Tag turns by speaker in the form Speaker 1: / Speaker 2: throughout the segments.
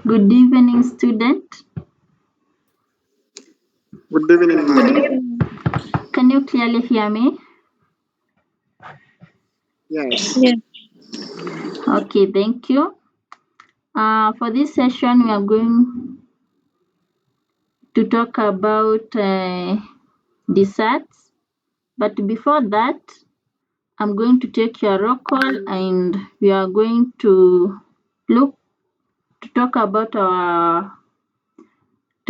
Speaker 1: Good evening, student.
Speaker 2: Good evening, ma'am.
Speaker 1: Can you clearly hear me?
Speaker 2: Yes.
Speaker 3: Yes.
Speaker 1: Okay, thank you. For this session, we are going to talk about desserts. But before that, I'm going to take your roll call and we are going to look to talk about to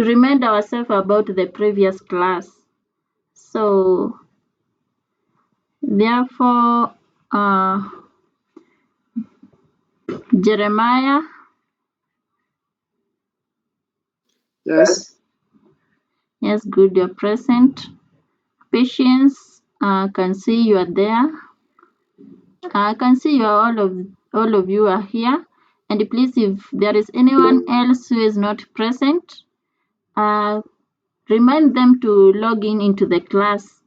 Speaker 1: remind ourselves about the previous class. So, therefore, Jeremiah,
Speaker 2: Yes.
Speaker 1: yes, good, you're present. Patience, can see you are there. I can see you are all of you are here. And please, if there is anyone else who is not present, remind them to log in into the class.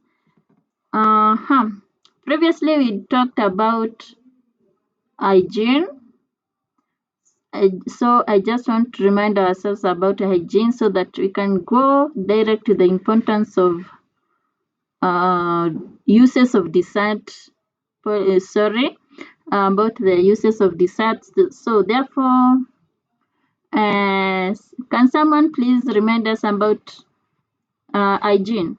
Speaker 1: Previously, we talked about hygiene. So I just want to remind ourselves about hygiene so that we can go direct to the importance of uses of dessert. About the uses of desserts. So therefore, can someone please remind us about hygiene?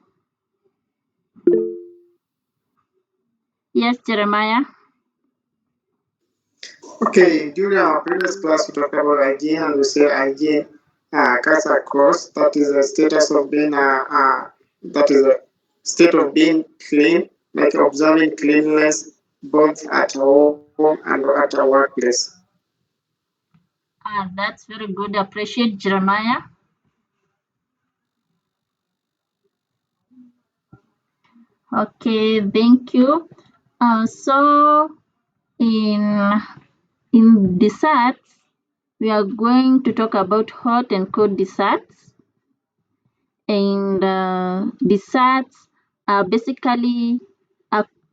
Speaker 1: Yes, Jeremiah.
Speaker 2: Okay, during our previous class, we talked about hygiene, and we say hygiene cuts across. That is a status of being that is a state of being clean, like observing cleanliness both at home and at our workplace.
Speaker 1: That's very good. Appreciate Jeremiah. Okay, thank you. So in desserts, we are going to talk about hot and cold desserts. And desserts are basically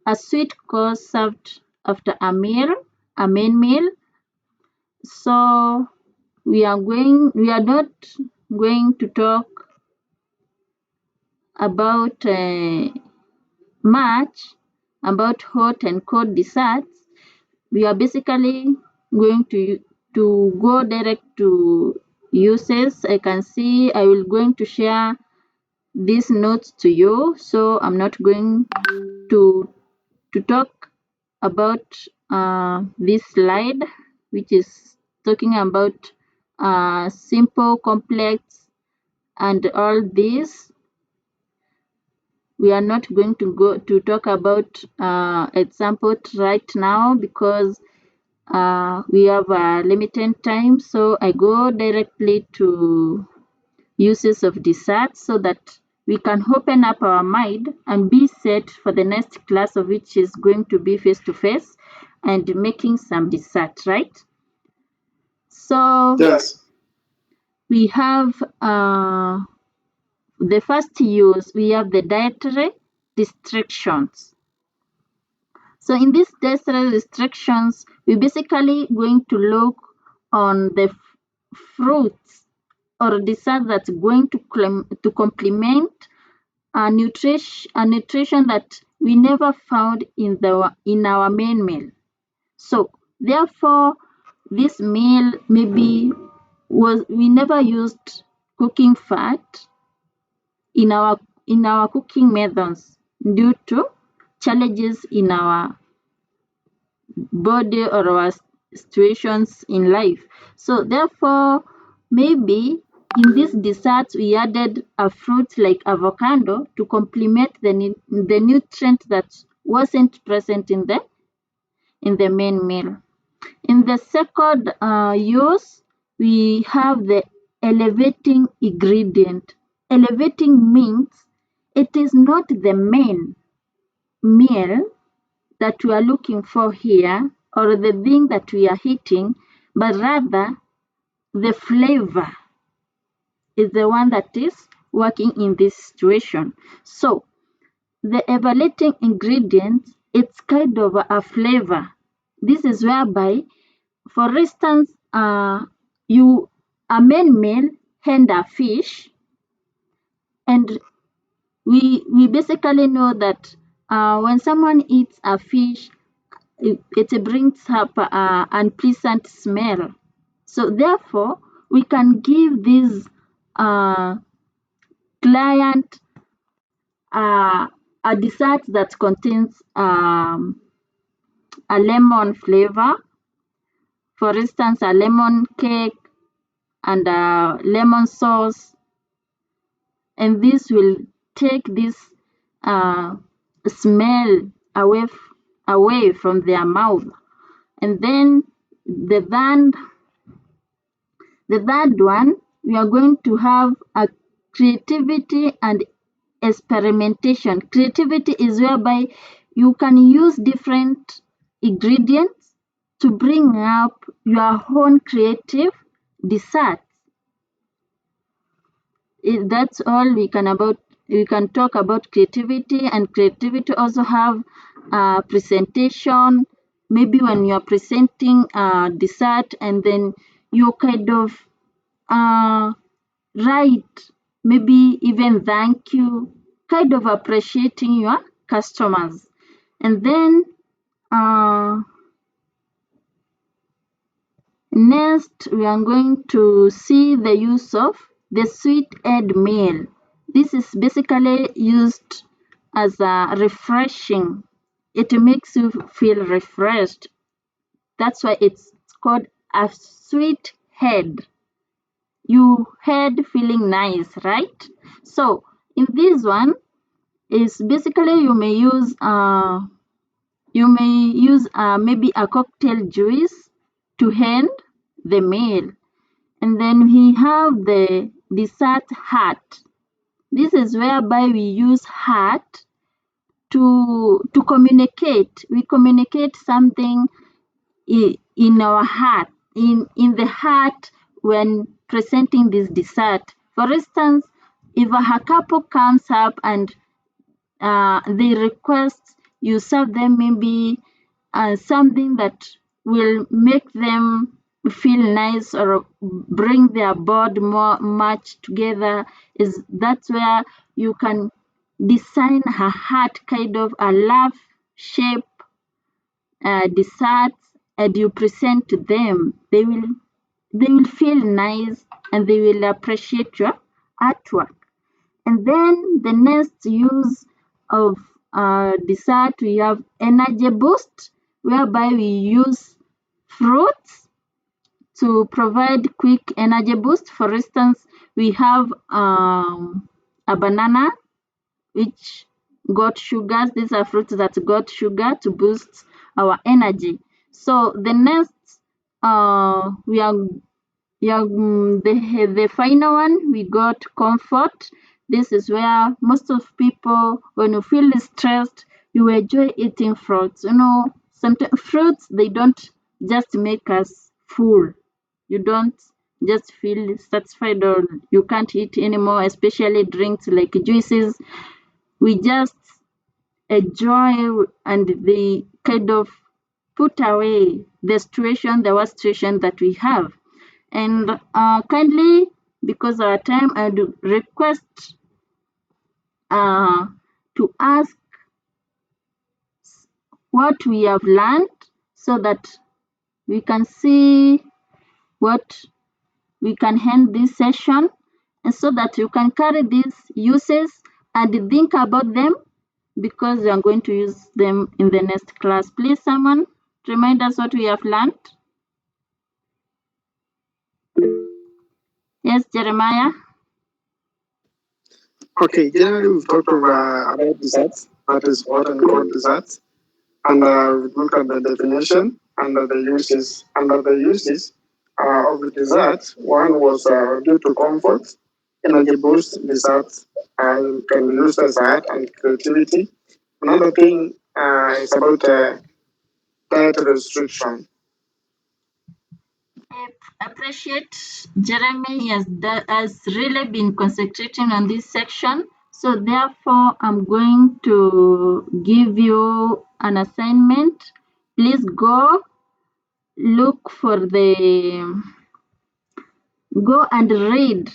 Speaker 1: a sweet course served after a main meal. So we are not going to talk about much about hot and cold desserts. We are basically going to go direct to uses. I can see I will going to share these notes to you, so I'm not going to talk about this slide, which is talking about simple, complex, and all this. We are not going to go to talk about examples right now because we have a limited time. So I go directly to uses of desserts so that we can open up our mind and be set for the next class, of which is going to be face to face and making some dessert, right? So
Speaker 2: Yes.
Speaker 1: we have the first use, we have the dietary restrictions. So in these dietary restrictions, we basically going to look on the fruits or dessert that's going to complement a nutrition that we never found in our main meal. So therefore, this meal maybe we never used cooking fat in our cooking methods due to challenges in our body or our situations in life. So therefore, maybe in this dessert we added a fruit like avocado to complement the nutrient that wasn't present in the main meal. In the second use, we have the elevating ingredient. Elevating means it is not the main meal that we are looking for here or the thing that we are eating, but rather the flavor is the one that is working in this situation. So the elevating ingredient, it's kind of a flavor. This is whereby, for instance, you a main meal and a fish, and we basically know that when someone eats a fish, it brings up unpleasant smell. So therefore, we can give this client a dessert that contains a lemon flavor. For instance, a lemon cake and a lemon sauce, and this will take this smell away from their mouth. And then the third one, we are going to have a creativity and experimentation. Creativity is whereby you can use different ingredients to bring up your own creative dessert. That's all we can talk about creativity. And creativity also have presentation. Maybe when you're presenting a dessert and then you kind of write, maybe even thank you, kind of appreciating your customers. And then next, we are going to see the use of the sweet head meal. This is basically used as a refreshing. It makes you feel refreshed. That's why it's called a sweet head. You head feeling nice, right? So in this one is basically you may use maybe a cocktail juice to end the meal. And then we have the dessert heart. This is whereby we use heart to communicate. We communicate something in our heart, in the heart when presenting this dessert. For instance, if a couple comes up and they request you serve them maybe something that will make them feel nice or bring their bond more much together, is that's where you can design a heart, kind of a love shape desserts, and you present to them. They will feel nice and they will appreciate your artwork. And then the next use of dessert, we have energy boost, whereby we use fruits to provide quick energy boost. For instance, we have a banana which got sugars. These are fruits that got sugar to boost our energy. So the next, the final one, we got comfort. This is where most of people, when you feel stressed, you enjoy eating fruits. You know, sometimes fruits, they don't just make us full. You don't just feel satisfied or you can't eat anymore, especially drinks like juices. We just enjoy and they kind of put away the worst situation that we have. And kindly, because of our time, I would request to ask what we have learned so that we can see what we can end this session, and so that you can carry these uses and think about them, because we are going to use them in the next class. Please, someone remind us what we have learned. Yes, Jeremiah.
Speaker 2: Okay, generally we've talked about desserts, that is hot and cold desserts, and we've looked at the definition and the uses of the dessert. One was due to comfort, energy boost. Desserts can be used as art and creativity. Another thing is about diet restriction.
Speaker 1: I appreciate Jeremy has really been concentrating on this section. So therefore, I'm going to give you an assignment. Please go look for the Go and read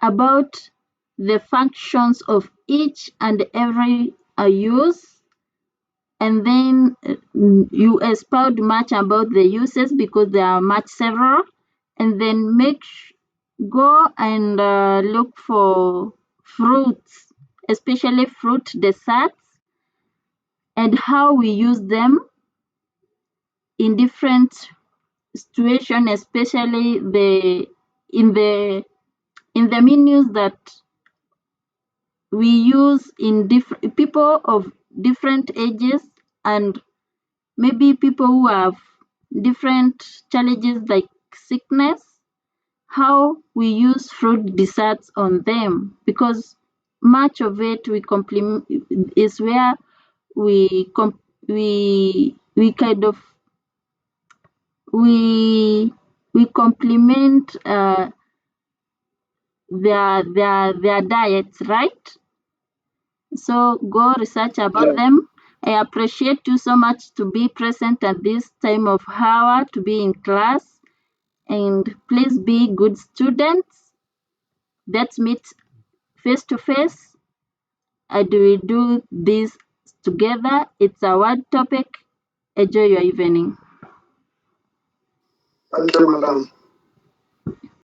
Speaker 1: about the functions of each and every use, and then you expound much about the uses because there are much several, and then go and look for fruits, especially fruit desserts, and how we use them in different situations, especially in the in the menus that we use in different people of different ages, and maybe people who have different challenges like sickness, how we use fruit desserts on them, because much of it we complement is where we kind of we complement their diets, right? So go research about
Speaker 2: Yeah.
Speaker 1: them. I appreciate you so much to be present at this time of hour, to be in class, and please be good students. Let's meet face to face and we do this together. It's a word topic. Enjoy your evening.
Speaker 2: Thank you, madam.